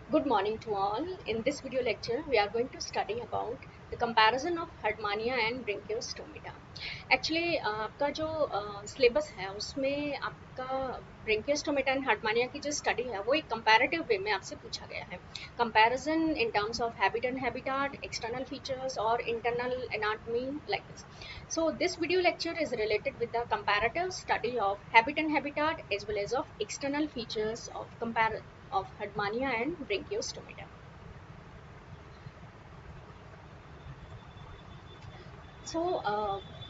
Good morning to all. In this video lecture, we are going to study about the comparison of Herdmania and Brachiostomatia. Actually, आपका जो syllabus है उसमें आपका Brachiostomatia and Herdmania की जो study है वो एक comparative way में आपसे पूछा गया है. Comparison in terms of habit and habitat, external features or internal anatomy like this. So this video lecture is related with the comparative study of habit and habitat as well as of external features of Herdmania and Brachiostomatia. So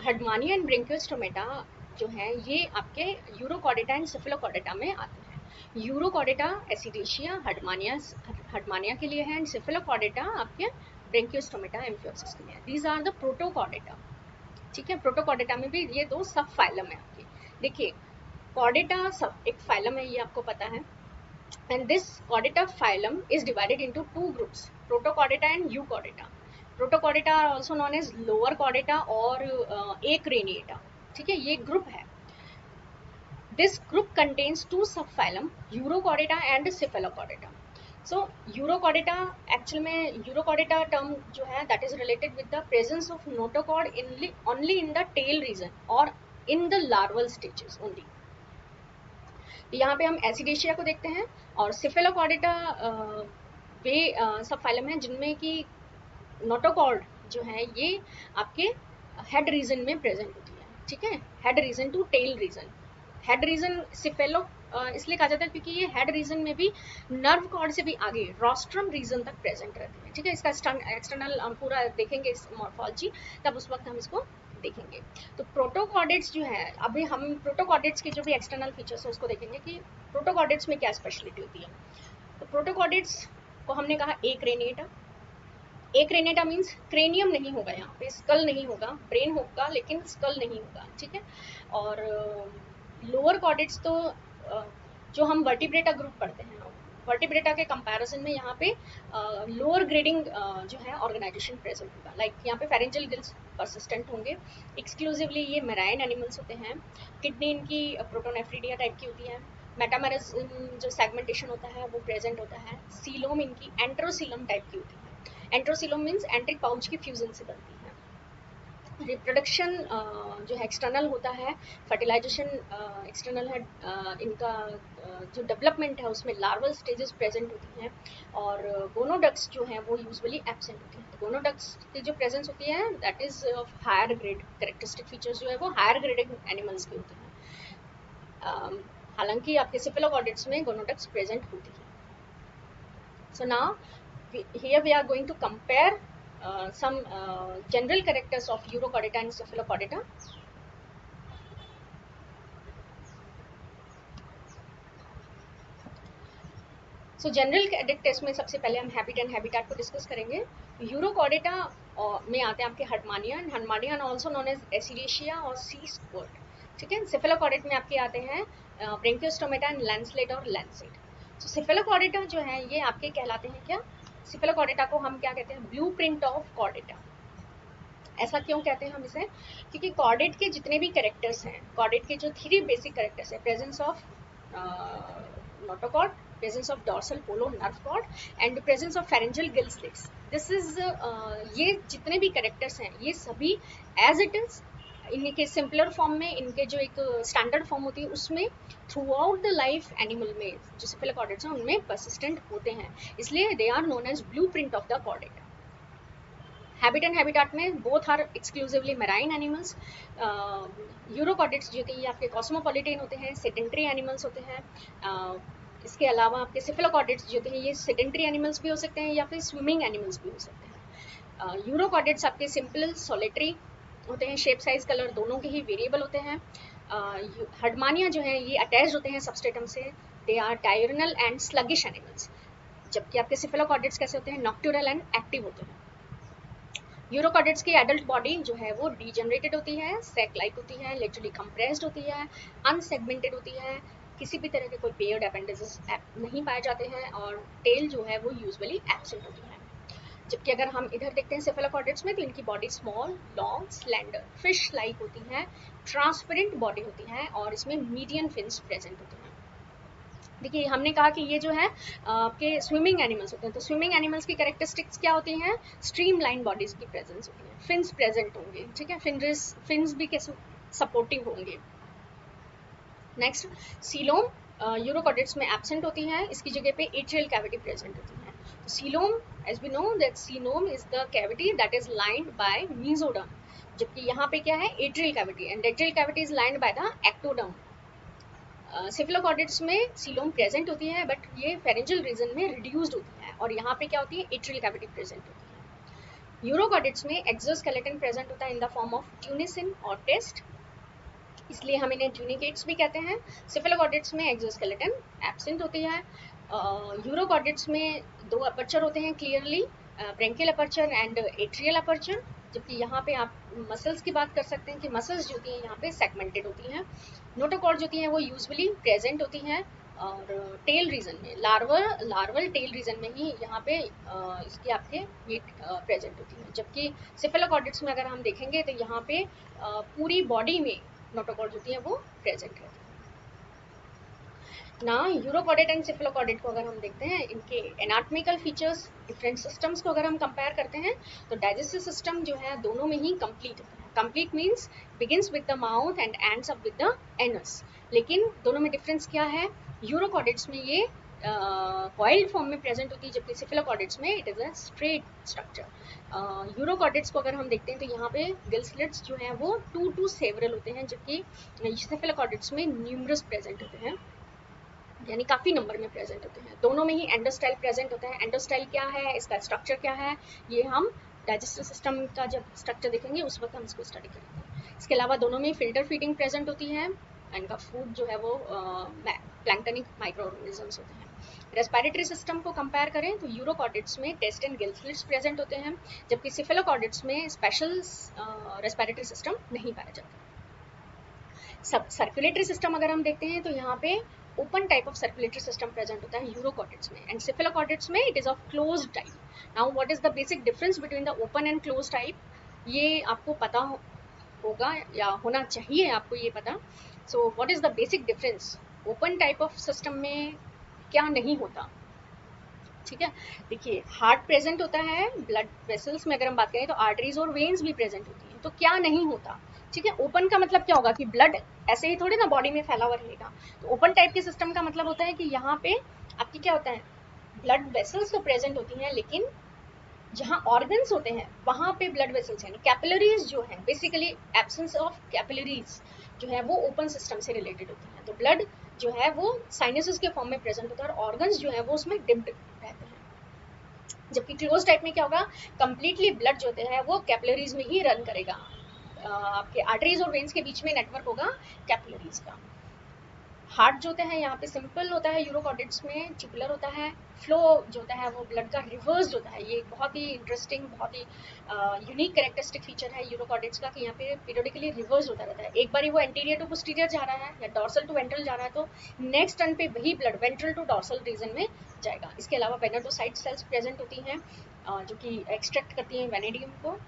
Herdmania and Brachiostomatia जो है ये आपके urochordata and सिफिलोकॉर्डेटा में आते हैं. Urochordata एसिडेशिया Herdmania के लिए है एंड सिफिलोकॉर्डेटा आपके ब्रेंकियोस्टोमेटा एम्फियोसिस के लिए है. These are the protochordata. ठीक है, प्रोटोकॉर्डेटा में भी ये दो सब फाइलम है आपके. देखिए कॉर्डेटा सब एक फाइलम है, ये आपको पता है. And this chordata phylum is divided into two groups, Protochordata and Euchordata. Protochordata are also known as lower chordata और Acraniata. ठीक है, ये ग्रुप है. This group contains two subphylum, Urochordata and Cephalochordata. So Urochordata actually में Urochordata term जो है that is related with the presence of notochord only in the tail region or in the larval stages only. यहाँ पे हम एसिडेशिया को देखते हैं और सिफेलोकॉर्डेटा वे सब फाइलम हैं जिनमें कि नोटोकॉर्ड जो है ये आपके हेड रीजन में प्रेजेंट होती है. ठीक है, head region to tail region. Head region cephalo इसलिए कहा जाता है क्योंकि ये हेड रीजन में भी नर्व कॉर्ड से भी आगे रोस्ट्रम रीजन तक प्रेजेंट रहती है. ठीक है, इसका एक्सटर्नल हम पूरा देखेंगे इस मॉर्फोलॉजी, तब उस वक्त हम इसको देखेंगे. तो प्रोटोकॉर्डेट्स जो है, अभी हम प्रोटोकॉर्डेट्स के जो भी एक्सटर्नल फीचर्स है उसको देखेंगे कि प्रोटोकॉर्डेट्स में क्या स्पेशलिटी होती है. तो प्रोटोकॉर्डेट्स को हमने कहा एक्रेनिएटा. एक्रेनिएटा मीन्स क्रेनियम नहीं होगा, यहाँ पे स्कल नहीं होगा, ब्रेन होगा लेकिन स्कल नहीं होगा. ठीक है, और लोअर कॉर्डेट्स तो जो हम वर्टिब्रेटा ग्रुप पढ़ते हैं, वर्टिब्रेटा के कंपैरिजन में यहाँ पे लोअर ग्रेडिंग जो है ऑर्गेनाइजेशन प्रेजेंट होगा. लाइक यहाँ पे फेरेंजियल गिल्स परसिस्टेंट होंगे. एक्सक्लूसिवली ये मेराइन एनिमल्स होते हैं. किडनी इनकी प्रोटोनेफ्रिडिया टाइप की होती है. मेटामेरिज्म जो सेगमेंटेशन होता है वो प्रेजेंट होता है. सीलोम इनकी एंट्रोसीलम टाइप की होती है. एंट्रोसीलोम मीन्स एंट्रिक पाउच की फ्यूजन से बनती है. रिप्रोडक्शन जो है एक्सटर्नल होता है, फर्टिलाइजेशन एक्सटर्नल है. इनका जो डेवलपमेंट है उसमें लार्वल स्टेजेस प्रेजेंट होती हैं और गोनोडक्ट्स जो हैं वो यूजुअली एब्सेंट होती हैं. तो गोनोडक्ट्स की जो प्रेजेंस होती है that is of higher grade. Characteristic features जो है वो हायर ग्रेडेड एनिमल्स के होते हैं. हालांकि आपके सिफिलोकॉर्डेट्स में गोनोडक्ट्स प्रेजेंट होती है. So now here we are going to compare some general characters of Urochordata and Cephalochordata. So general characters में सबसे पहले हम हैबिट एंड हैबिटेट को डिस्कस करेंगे. यूरोकॉर्डेटा में आते हैं आपके Herdmania. Herdmania also known as Ascidiacea और सी स्क्वर्ट. ठीक है, सिफेलोकॉर्डेट में आपके आते हैं ब्रेंकियोस्टोमेटा एंड लैंसलेट और लैंसेट. तो सिफेलोकॉर्डेटा जो है ये आपके कहलाते हैं क्या, सिफेलोकॉर्डेटा को हम क्या कहते हैं, ब्लूप्रिंट ऑफ कॉर्डेटा. ऐसा क्यों कहते हैं हम इसे, क्योंकि कॉर्डेट के जितने भी कैरेक्टर्स हैं, कॉर्डेट के जो 3 बेसिक कैरेक्टर्स हैं, presence of notochord, presence of dorsal polo nerve cord and presence of pharyngeal gill slits. This is ये जितने भी कैरेक्टर्स हैं ये सभी एज इट इज इनके सिंपलर फॉर्म में, इनके जो एक स्टैंडर्ड फॉर्म होती है उसमें throughout the life animal में जो सिफिलोकॉर्डेट्स हैं उनमें परसिस्टेंट होते हैं. इसलिए they are known as blueprint of the Chordata. Habit and habitat में both are exclusively marine animals. Urochordates जो कि ये आपके कॉस्मोपॉलिटेन होते हैं, सेडेंटरी एनिमल्स होते हैं. इसके अलावा आपके सिफिलोकॉर्डेट्स जो हैं ये सेडेंटरी एनिमल्स भी हो सकते हैं या फिर स्विमिंग एनिमल्स भी हो सकते हैं. यूरोकॉर्डेट्स आपके सिंपल सॉलिटरी होते हैं, शेप साइज कलर दोनों के ही वेरिएबल होते हैं. हर्डमानिया जो है ये अटैच होते हैं सबस्ट्रेटम से. They are diurnal and sluggish animals. जबकि आपके सिफिलोकॉर्डेट्स कैसे होते हैं, नॉक्टुरल एंड एक्टिव होते हैं. यूरोकॉर्डेट्स की एडल्ट बॉडी जो है वो डीजनरेटेड होती है, सैक लाइक होती है, लेटरली कंप्रेस्ड होती है, अनसेगमेंटेड होती है. किसी भी तरह के कोई पेयर्ड अपेंडिसेस नहीं पाए जाते हैं और टेल जो है वो यूजुअली एब्सेंट होती है. जबकि अगर हम इधर देखते हैं सिफिलोकॉर्डेट्स में तो इनकी body small, long, slender, fish like होती है, ट्रांसपेरेंट बॉडी होती है और इसमें मीडियन फिन्स प्रेजेंट होते हैं. देखिए हमने कहा कि ये जो है आपके स्विमिंग एनिमल्स होते हैं, तो स्विमिंग एनिमल्स की कैरेक्टरिस्टिक्स क्या होती हैं? स्ट्रीम लाइन बॉडीज की प्रेजेंस होती है, फिन्स प्रेजेंट होंगे, ठीक है, फिन्स भी कैसे सपोर्टिव होंगे। नेक्स्ट, सीलोम यूरोकॉडिट्स में एब्सेंट होती है, इसकी जगह पे एट्रियल कैविटी प्रेजेंट होती है। तो coelom, as we know that coelom is the cavity that is lined by mesoderm, जबकि यहाँ पे क्या है? Atrial cavity, and atrial cavity is lined by the ectoderm. Cephalochordates में सीलोम प्रेजेंट होती है, बट ये फेरेंजियल रीजन में रिड्यूस्ड होती है, और यहाँ पे क्या होती है? एट्रियल कैविटी प्रेजेंट होती है। यूरोकॉडिट्स में एक्सोस्केलेटन प्रेजेंट होता है इन द फॉर्म ऑफ ट्यूनिसिन और टेस्ट, इसलिए हम इन्हें ट्यूनिकेट्स भी कहते हैं। सिफिलोकॉडिट्स में एक्सोस्केलेटन एब्सेंट होती है। यूरोकॉडिट्स में दो अपर्चर होते हैं clearly, branchial aperture and atrial aperture, जबकि यहाँ पे आप मसल्स की बात कर सकते हैं कि मसल्स जो होती हैं यहाँ पे सेगमेंटेड होती हैं। नोटोकॉर्ड जो होती हैं वो यूजुअली प्रेजेंट होती हैं, और टेल रीजन में, लार्वल टेल रीजन में ही यहाँ पे इसकी आपके ये प्रेजेंट होती है, जबकि सिफिलोकॉडिट्स में अगर हम देखेंगे तो यहाँ पे पूरी बॉडी में नोटोकॉर्ड होती हैं वो प्रेजेंट रहती है ना। यूरोकॉडिट एंड सिफिलोकॉडिट को अगर हम देखते हैं, इनके एनाटॉमिकल फीचर्स, डिफरेंट सिस्टम्स को अगर हम कंपेयर करते हैं, तो डाइजेस्टिव सिस्टम जो है दोनों में ही कंप्लीट होता है। Complete means begins with the mouth and ends up with the anus, लेकिन दोनों में डिफरेंस क्या है? यूरोकॉडिट्स में ये कॉइल्ड फॉर्म में प्रेजेंट होती है, जबकि सिफिलोकॉडिट्स में it is a straight structure. Urochordates को अगर हम देखते हैं तो यहाँ पे गिल स्लिट्स जो है वो 2 to सेवरल होते हैं, जबकि सिफिलोकॉडिट्स में न्यूमरस प्रेजेंट होते हैं, यानी काफी नंबर में प्रेजेंट होते हैं। दोनों में ही एंडोस्टाइल प्रेजेंट होता है। एंडोस्टाइल क्या है, इसका स्ट्रक्चर क्या है, ये हम डाइजेस्टिव सिस्टम का जब स्ट्रक्चर देखेंगे उस वक्त हम इसको स्टडी करेंगे। इसके अलावा दोनों में फिल्टर फीडिंग प्रेजेंट होती है, इनका फूड जो है वो प्लैंक्टनिक माइक्रो ऑर्गेनिजम्स होते हैं। रेस्पिरेटरी सिस्टम को कंपेयर करें तो यूरोकॉडिट्स में test and gill slits present होते हैं, जबकि सिफिलोकॉडिट्स में स्पेशल रेस्पिरेटरी सिस्टम नहीं पाया जाता। सब सर्कुलेटरी सिस्टम अगर हम देखते हैं तो यहाँ पे open type of circulatory system present होता है यूरोकॉडिट्स में, एंड सिफिलोकॉडिट्स में it is of closed type. Now what is the basic difference between the open and closed type, ये आपको पता होगा या होना चाहिए आपको ये पता। So what is the basic difference? Open type of system में क्या नहीं होता, ठीक है? देखिए हार्ट प्रेजेंट होता है, ब्लड वेसल्स में अगर हम बात करें तो आर्टरीज और वेन्स भी प्रेजेंट होती हैं, तो क्या नहीं होता, ठीक है? ओपन का मतलब क्या होगा कि ब्लड ऐसे ही थोड़ी ना बॉडी में फैला हुआ रहेगा। तो ओपन टाइप के सिस्टम का मतलब होता है कि यहाँ पे आपकी क्या होता है, ब्लड वेसल्स तो प्रेजेंट होती हैं, लेकिन जहाँ ऑर्गन्स होते हैं वहां पे ब्लड वेसल्स यानी कैपिलरीज जो है, बेसिकली एब्सेंस ऑफ कैपिलरीज जो है वो ओपन सिस्टम से रिलेटेड होती है। तो ब्लड जो है वो साइनसेस के फॉर्म में प्रेजेंट होता है, और ऑर्गन्स जो है वो उसमें डिप्ड रहते हैं। जबकि क्लोज टाइप में क्या होगा, कंप्लीटली ब्लड जो है वो कैपिलरीज में ही रन करेगा, आपके आर्टरीज और वेन्स के बीच में नेटवर्क होगा कैपिलरीज का। हार्ट जो होता है यहाँ पे सिंपल होता है, यूरोकॉडिट्स में ट्यूबुलर होता है। फ्लो जो होता है वो ब्लड का रिवर्स होता है, ये बहुत ही इंटरेस्टिंग, बहुत ही यूनिक कैरेक्टरिस्टिक फीचर है यूरोकॉडिट्स का, कि यहाँ पे पीरियडिकली रिवर्स होता रहता है। एक बार वो एंटीरियर टू पोस्टीरियर जा रहा है या डॉर्सल टू वेंट्रल जा रहा है, तो नेक्स्ट टर्न पे वही blood ventral to dorsal region में जाएगा। इसके अलावा वेनेडोसाइट सेल्स प्रेजेंट होती हैं, जो कि एक्सट्रैक्ट करती हैं वेनेडियम को।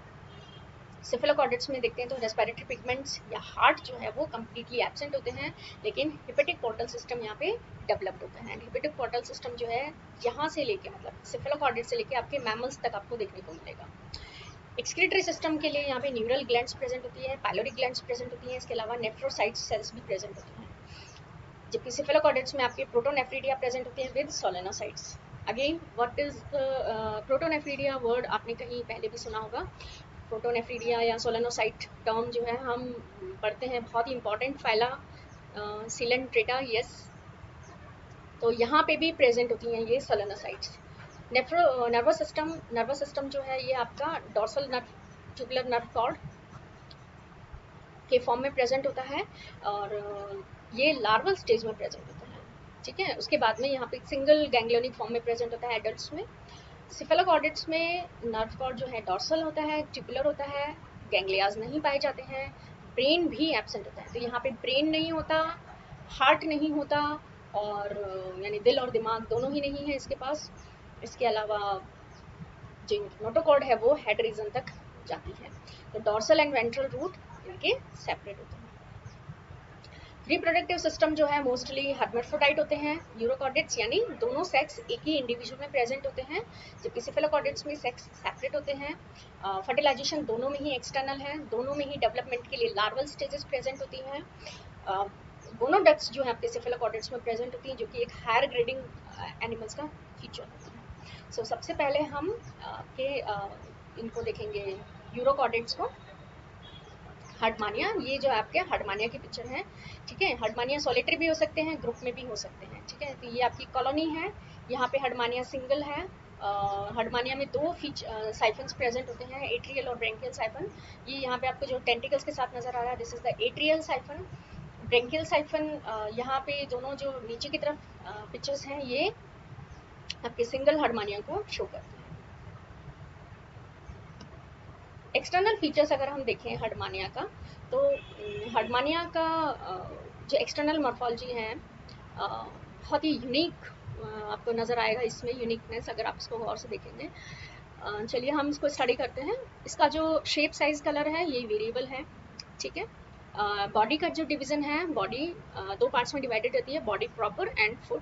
सिफिलोकॉडिट्स में देखते हैं तो रेस्पिरेटरी पिगमेंट्स या हार्ट जो है वो कम्प्लीटली एब्सेंट होते हैं, लेकिन हिपेटिक पोर्टल सिस्टम यहाँ पे डेवलप्ड होता है। हिपेटिक पोर्टल सिस्टम जो है यहाँ से लेके, मतलब सिफिलोकॉडिट से लेके आपके मैमल्स तक आपको देखने को मिलेगा। एक्सक्रीटरी सिस्टम के लिए यहाँ पे न्यूरल ग्लैंड्स प्रेजेंट होती है, पाइलोरिक ग्लैंड्स प्रेजेंट होती हैं, इसके अलावा नेफ्रोसाइट सेल्स भी प्रेजेंट होती हैं। जबकि सिफिलोकॉडिट्स में आपके प्रोटोनेफ्रिडिया प्रेजेंट होती है with solenocytes. Again what is protonephridia word आपने कहीं पहले भी सुना होगा। प्रोटोनेफ्रिडिया या सोलेनोसाइट टर्म जो है हम पढ़ते हैं, बहुत ही इंपॉर्टेंट फाइला सिलेंट्रेटा, यस। तो यहाँ पे भी प्रेजेंट होती हैं ये सोलेनोसाइट्स। नर्वस सिस्टम जो है ये आपका dorsal nerve, tubular nerve cord के फॉर्म में प्रेजेंट होता है, और ये लार्वल स्टेज में प्रेजेंट होता है, ठीक है? उसके बाद में यहाँ पे सिंगल गैंग्लियोनिक फॉर्म में प्रेजेंट होता है एडल्ट्स में। सिफिलोकॉडिट्स में नर्व कॉर्ड जो है डॉर्सल होता है, ट्यूबुलर होता है, गैंग्लियाज नहीं पाए जाते हैं, ब्रेन भी एब्सेंट होता है। तो यहाँ पे ब्रेन नहीं होता, हार्ट नहीं होता, और यानी दिल और दिमाग दोनों ही नहीं है इसके पास। इसके अलावा जो नोटोकॉर्ड है वो हेड रीजन तक जाती है। तो डॉर्सल एंड वेंट्रल रूट इनके सेपरेट होते हैं। रिप्रोडक्टिव सिस्टम जो है मोस्टली हर्माफ्रोडाइट होते हैं, यूरोकॉर्डेट्स यानी दोनों सेक्स एक ही इंडिविजुअल में प्रेजेंट होते हैं, जबकि सेफेलोकॉर्डेट्स में सेक्स सेपरेट होते हैं। फर्टिलाइजेशन दोनों में ही एक्सटर्नल है, दोनों में ही डेवलपमेंट के लिए लार्वल स्टेजेस प्रेजेंट होती हैं। गोनोडक्ट्स जो है आपके सेफेलोकॉर्डेट्स में प्रेजेंट होती हैं, जो कि एक हायर ग्रेडिंग एनिमल्स का फीचर होता है। सो सबसे पहले हम आपके इनको देखेंगे यूरोकॉर्डेट्स को। हर्डमानिया, ये जो आपके हर्डमानिया की पिक्चर है, ठीक है। हर्डमानिया सॉलिटरी भी हो सकते हैं, ग्रुप में भी हो सकते हैं, ठीक है। तो ये आपकी कॉलोनी है, यहाँ पे हर्डमानिया सिंगल है। हर्डमानिया में दो साइफन्स प्रेजेंट होते हैं, एट्रियल और ब्रेंकियल साइफन। ये यहाँ पे आपको जो टेंटिकल्स के साथ नजर आ रहा है, this is the atrial siphon. Branchial siphon यहाँ पे दोनों जो नीचे की तरफ पिक्चर्स हैं, ये आपके सिंगल हर्डमानिया को शो करते हैं। एक्सटर्नल फीचर्स अगर हम देखें हर्डमानिया का, तो हर्डमानिया का जो एक्सटर्नल मॉर्फोलॉजी है बहुत ही यूनिक आपको नज़र आएगा इसमें, यूनिकनेस अगर आप इसको गौर से देखेंगे। चलिए हम इसको स्टडी करते हैं। इसका जो शेप साइज कलर है ये वेरिएबल है, ठीक है। बॉडी का जो डिवीजन है, बॉडी दो पार्ट्स में डिवाइडेड रहती है, body proper and foot.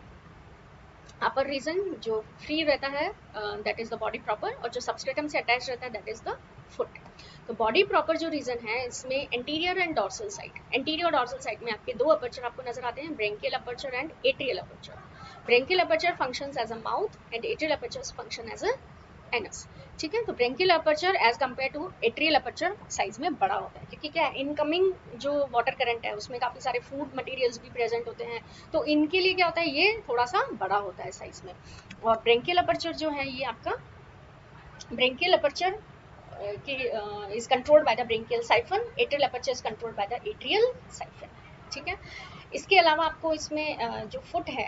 Upper region जो फ्री रहता है that is the body proper, और जो सबस्ट्रेटम से अटैच रहता है दैट इज द फुट। तो बॉडी प्रॉपर जो रीजन है इसमें anterior and dorsal side, anterior और डॉर्सल साइड में आपके दो अपर्चर आपको नजर आते हैं, branchial aperture and atrial aperture. Branchial aperture functions as a mouth and atrial aperture function as a anus, ठीक है। तो branchial aperture as compare to atrial aperture size में बड़ा होता है, क्योंकि क्या इनकमिंग जो वाटर करंट है उसमें काफी सारे फूड मटेरियल्स भी प्रेजेंट होते हैं, तो इनके लिए क्या होता है ये थोड़ा सा बड़ा होता है साइज में। और ब्रेंकियल अपर्चर जो है ये आपका branchial aperture is controlled by the branchial siphon, atrial aperture is controlled by the atrial siphon, ठीक है। इसके अलावा आपको इसमें जो फुट है,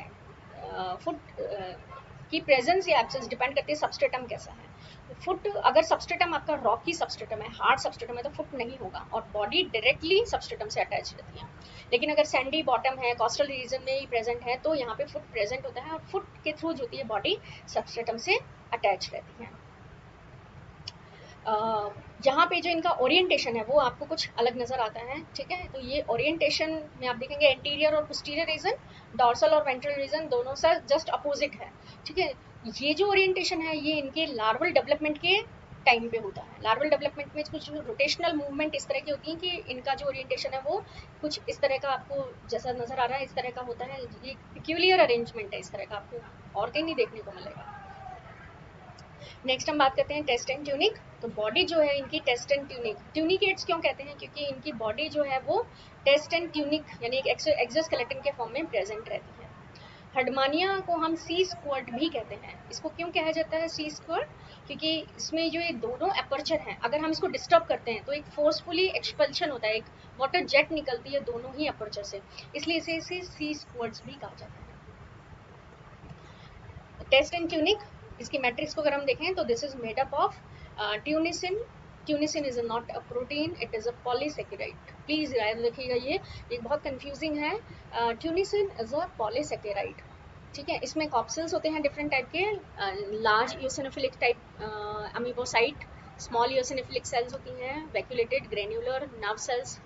फुट की प्रेजेंस या एब्सेंस डिपेंड करती है सबस्ट्रेटम कैसा है। फुट अगर सबस्ट्रेटम आपका रॉकी सबस्ट्रेटम है, हार्ड सबस्ट्रेटम है, तो फुट नहीं होगा और बॉडी डायरेक्टली सबस्ट्रेटम से अटैच रहती है। लेकिन अगर सैंडी बॉटम है, कोस्टल रीजन में ही प्रेजेंट है, तो यहाँ पे फुट प्रेजेंट होता है और फुट के थ्रू जो होती है बॉडी सबस्ट्रेटम से अटैच रहती है। जहाँ पे जो इनका ओरिएंटेशन है वो आपको कुछ अलग नजर आता है, ठीक है। तो ये ओरिएंटेशन में आप देखेंगे एंटीरियर और पोस्टीरियर रीजन, डॉर्सल और वेंट्रल रीजन दोनों से जस्ट अपोजिट है, ठीक है। ये जो ओरिएंटेशन है ये इनके लार्वल डेवलपमेंट के टाइम पे होता है। लार्वल डेवलपमेंट में कुछ रोटेशनल मूवमेंट इस तरह की होती है कि इनका जो ओरिएंटेशन है वो कुछ इस तरह का आपको जैसा नजर आ रहा है इस तरह का होता है। ये पिक्यूलियर अरेंजमेंट है, इस तरह का आपको और कहीं नहीं देखने को मिलेगा। नेक्स्ट हम बात करते हैं टेस्ट एंड ट्यूनिक। तो बॉडी जो है इनकी टेस्ट एंड ट्यूनिक, ट्यूनिकेट्स क्यों कहते हैं, क्योंकि इनकी बॉडी जो है वो टेस्ट एंड ट्यूनिक यानी एक एक्सोस्केलेटन के फॉर्म में प्रेजेंट रहती है। हर्डमानिया को हम सी स्क्वर्ट भी कहते हैं। इसको क्यों कहा जाता है सी स्क्वर्ट, क्योंकि इसमें जो ये दोनों अपर्चर हैं अगर हम इसको डिस्टर्ब करते हैं तो एक फोर्सफुली एक्सपल्शन होता है, एक वाटर जेट निकलती है दोनों ही अपर्चर से, इसलिए इसे सी स्क्वर्ट्स भी कहा जाता है। टेस्ट एंड ट्यूनिक, इसकी मैट्रिक्स को अगर हम देखें तो this is made up of ट्यूनिसिन। ट्यूनिसिन is not a protein, it is a polysaccharide. Please याद रखिएगा, ये बहुत कंफ्यूजिंग है। ट्यूनिसिन इज अ पॉलीसेकेराइड, ठीक है। इसमें कॉप्सल्स होते हैं डिफरेंट टाइप के, large eosinophilic type amoebocyte, small eosinophilic cells होती हैं, vacuolated granular nerve cells,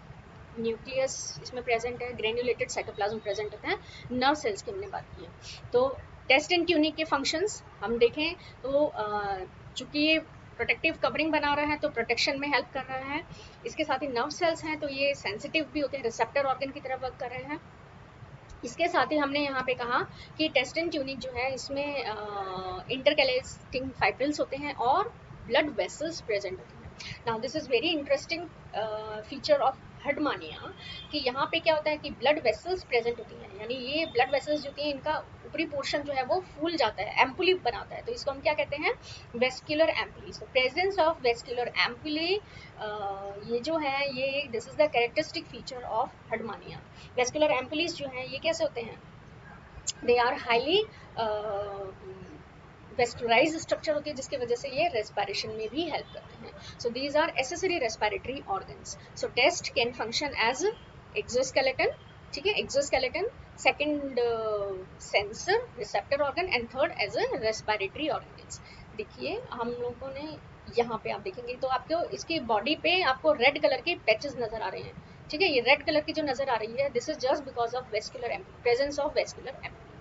nucleus इसमें प्रेजेंट है, ग्रेन्युलेटेड साइटोप्लाज्म प्रेजेंट होता है, नर्व सेल्स की हमने बात की है। तो टेस्ट एंड ट्यूनिक के फंक्शंस हम देखें तो चूंकि ये प्रोटेक्टिव कवरिंग बना रहा है तो प्रोटेक्शन में हेल्प कर रहा है। इसके साथ ही नर्व सेल्स हैं तो ये सेंसिटिव भी होते हैं, रिसेप्टर ऑर्गन की तरह वर्क कर रहे हैं। इसके साथ ही हमने यहाँ पे कहा कि टेस्ट एंड ट्यूनिक जो है इसमें इंटरकैलेटिंग फाइब्रिल्स होते हैं और ब्लड वेसल्स प्रेजेंट होते हैं। Now this is very interesting feature of Herdmania कि यहाँ पे क्या होता है कि ब्लड वेसल्स प्रेजेंट होती हैं, यानी ये ब्लड वेसल्स जो होती हैं इनका ऊपरी पोर्शन जो है वो फूल जाता है, एम्पुली बनाता है, तो इसको हम क्या कहते हैं vesicular ampullae. So presence of vesicular ampullae ये जो है ये this is the characteristic feature of Herdmania. Vesicular ampullae जो हैं ये कैसे होते हैं, they are highly vascularised structure होती है जिसकी वजह से ये रेस्पिरेशन में भी हेल्प करते हैं। So these are accessory respiratory organs. So test can function as exoskeleton, ठीक है, exoskeleton, second sensor receptor organ and third as a respiratory organs. देखिए हम लोगों ने यहाँ पे आप देखेंगे तो आपको इसकी बॉडी पे आपको रेड कलर के पैचेस नजर आ रहे हैं, ठीक है, ये रेड कलर की जो नजर आ रही है, this is just because of vascular presence of vascular amphi.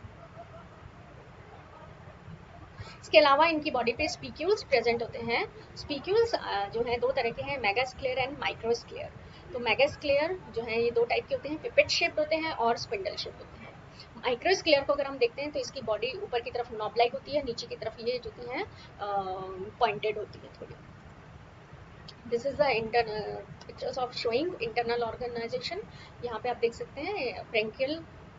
इसके अलावा इनकी बॉडी पे स्पीक्यूल्स प्रेजेंट होते हैं। स्पीक्यूल्स जो है दो तरह के हैं, मेगास्क्लेयर एंड माइक्रोस्क्लेयर। तो मेगास्क्लेयर जो है ये दो टाइप के होते हैं, पिपेट शेप्ड होते हैं और स्पिंडल शेप्ड होते हैं। माइक्रोस्क्लेयर को अगर हम देखते हैं तो इसकी बॉडी ऊपर की तरफ नॉब लाइक होती है, नीचे की तरफ ये जो होती है पॉइंटेड होती है थोड़ी। This is the internal pictures of showing internal organisation. यहाँ पे आप देख सकते हैं ब्रेंकियल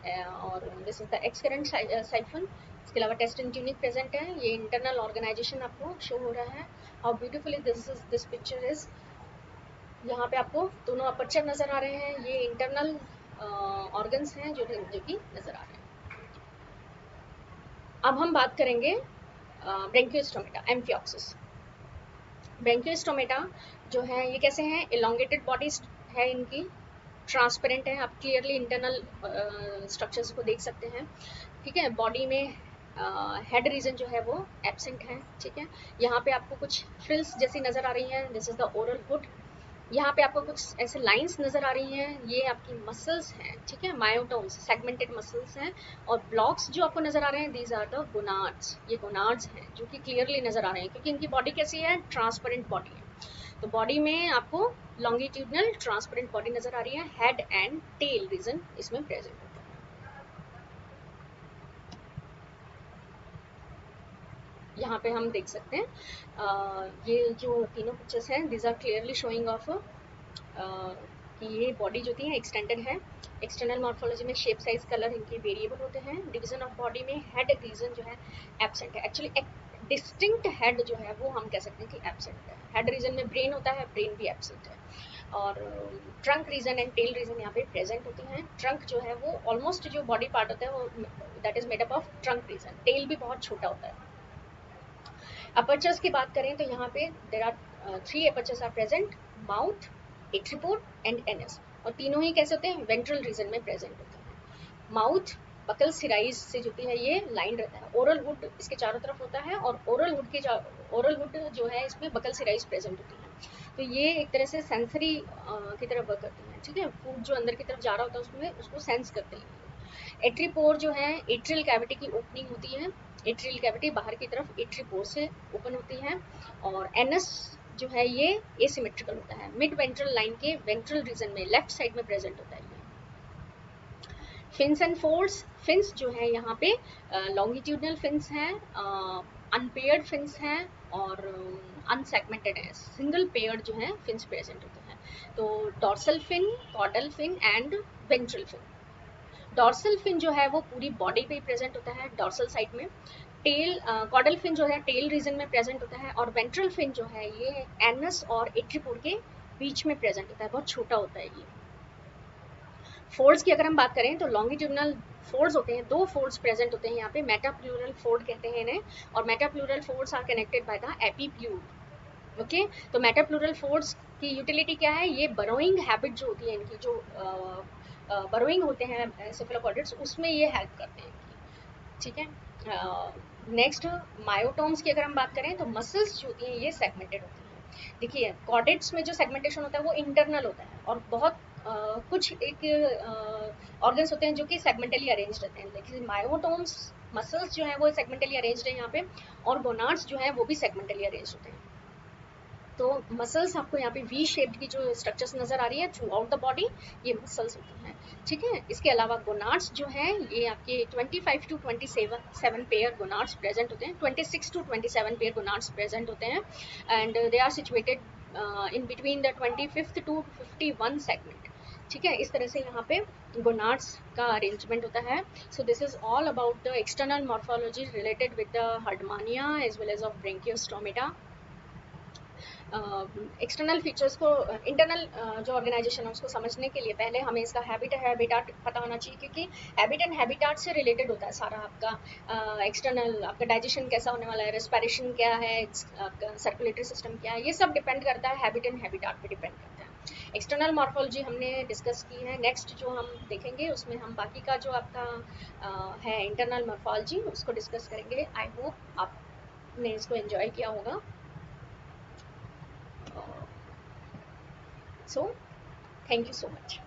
और this is the excurrent siphon. इसके अलावा टेस्टिन ट्यूनिक प्रेजेंट है। ये इंटरनल ऑर्गेनाइजेशन आपको शो हो रहा है। How beautifully this picture is. यहाँ पे आपको दोनों अपर्चर नजर आ रहे हैं, ये इंटरनल ऑर्गन्स हैं जो कि नजर आ रहे हैं। अब हम बात करेंगे ब्रेंकियोस्टोमेटा, एम्फिऑक्सिस। ब्रेंकियोस्टोमेटा जो है ये कैसे हैं, इलोंगेटेड बॉडीज है इनकी, ट्रांसपेरेंट है, आप क्लियरली इंटरनल स्ट्रक्चर्स को देख सकते हैं। ठीक है, बॉडी में हेड रीजन जो है वो एब्सेंट है। ठीक है, यहाँ पे आपको कुछ फ्रिल्स जैसी नजर आ रही हैं, this is the oral hood. यहाँ पे आपको कुछ ऐसे लाइंस नजर आ रही हैं, ये आपकी मसल्स हैं। ठीक है, मायोटोम्स सेगमेंटेड मसल्स हैं। और ब्लॉक्स जो आपको नजर आ रहे हैं, दीज आर द गोनाड्स, ये गोनाड्स हैं जो कि क्लियरली नजर आ रहे हैं क्योंकि इनकी बॉडी कैसी है, ट्रांसपेरेंट बॉडी है। तो बॉडी में आपको लॉन्गिट्यूडनल ट्रांसपेरेंट बॉडी नजर आ रही है, हेड एंड टेल रीजन इसमें प्रेजेंट होता है। यहाँ पे हम देख सकते हैं ये जो तीनों पिक्चर्स हैं, these are clearly showing of कि ये बॉडी जो थी एक्सटेंडेड है। एक्सटर्नल मॉर्फोलॉजी में शेप, साइज, कलर इनके वेरिएबल होते हैं। डिवीजन ऑफ बॉडी में हेड रीजन जो है एब्सेंट है। एक्चुअली एक डिस्टिंक्ट हेड जो है वो हम कह सकते हैं कि एब्सेंट है। हेड रीजन में ब्रेन होता है, ब्रेन भी एब्सेंट है। और trunk reason and tail region यहाँ पे प्रेजेंट होती हैं। ट्रंक जो है वो ऑलमोस्ट जो बॉडी पार्ट होता है वो that is made up of trunk region. Tail भी बहुत छोटा होता है। अपर्चर्स की बात करें तो यहाँ पे there are 3 apertures are present, mouth, atriopore and anus. और तीनों ही कैसे होते हैं, वेंट्रल रीजन में प्रेजेंट होते हैं। माउथ बकल सिराइज से जो है ये लाइन रहता है। ओरल हुड इसके चारों तरफ होता है और ओरल हुड जो है इसमें बकल सिराइज प्रेजेंट होती है। तो ये एक तरह से सेंसरी की तरफ वर्क करती है। ठीक है, फूड जो अंदर की तरफ जा रहा होता है उसमें उसको सेंस करते हैं। एट्रीपोर जो है एट्रियल कैविटी की ओपनिंग होती है। एट्रियल कैविटी बाहर की तरफ एट्रीपोर से ओपन होती है। और एनस जो है ये एसिमेट्रिकल होता है, मिड वेंट्रल लाइन के वेंट्रल रीजन में लेफ्ट साइड में प्रेजेंट होता है ये। फिन्स एंड फोल्ड्स, फिन्स जो है यहाँ पे लॉन्गिट्यूडनल फिन्स हैं, अनपेयर्ड फिन्स हैं और अनसेगमेंटेड है। सिंगल पेयर्ड जो है फिन्स प्रेजेंट होते हैं। तो dorsal fin, caudal fin and ventral fin. Dorsal fin जो है वो पूरी बॉडी पे प्रेजेंट होता है, डॉर्सल साइड में। टेल कॉर्डल फिन जो है टेल रीजन में प्रेजेंट होता है। और वेंट्रल फिन जो है ये एनस और एट्रीपोड के बीच में प्रेजेंट होता है, बहुत छोटा होता है ये। फोल्ड्स की अगर हम बात करें तो लॉन्गिट्यूडनल फोल्ड्स होते हैं, दो फोल्ड्स प्रेजेंट होते हैं यहाँ पे, मेटाप्लूरल फोल्ड कहते हैं इन्हें। और metapleural folds are connected by the epipleur. Okay, तो मेटाप्लूरल फोल्ड्स की यूटिलिटी क्या है, ये बरोइंग हैबिट जो होती है इनकी, जो बरोइंग होते हैं सेफेलोपॉडिड्स, उसमें ये हेल्प करते हैं इनकी। ठीक है, नेक्स्ट मायोटोम्स की अगर हम बात करें तो मसल्स जो होती हैं ये सेगमेंटेड होती हैं। देखिए कॉर्डेट्स में जो सेगमेंटेशन होता है वो इंटरनल होता है और बहुत कुछ एक ऑर्गन्स होते हैं जो कि सेगमेंटली अरेंज रहते हैं, लेकिन मायोटोम्स मसल्स जो है वो सेगमेंटली अरेंज्ड है यहाँ पे। और गोनाड्स जो है वो भी सेगमेंटली अरेंज होते हैं। तो मसल्स आपको यहाँ पे वी शेप्ड की जो स्ट्रक्चर्स नजर आ रही है थ्रू आउट द बॉडी, ये मसल्स होती हैं। ठीक है, इसके अलावा गोनाड्स जो हैं ये आपके 25 to 27 पेयर गोनाड्स प्रेजेंट होते हैं, 26 to 27 पेयर गोनाड्स प्रेजेंट होते हैं। And they are situated in between the 25th to 51 segment. ठीक है, इस तरह से यहाँ पे गोनाड्स का अरेंजमेंट होता है। So this is all about the external morphology related with the Herdmania as well as of Branchiostoma. External features को, इंटरनल जो ऑर्गेनाइजेशन है उसको समझने के लिए पहले हमें इसका हैबिटाट पता होना चाहिए, क्योंकि हैबिट एंड हैबिटाट से रिलेटेड होता है सारा आपका एक्सटर्नल, आपका डाइजेशन कैसा होने वाला है, रेस्पिरेशन क्या है, आपका सर्कुलेटरी सिस्टम क्या है, ये सब डिपेंड करता है हैबिट एंड हैबिटाट पे डिपेंड करता है। एक्सटर्नल मॉर्फोलॉजी हमने डिस्कस की है। नेक्स्ट जो हम देखेंगे उसमें हम बाकी का जो आपका है इंटरनल मॉर्फोलॉजी उसको डिस्कस करेंगे। आई होप आपने इसको एंजॉय किया होगा। So thank you so much.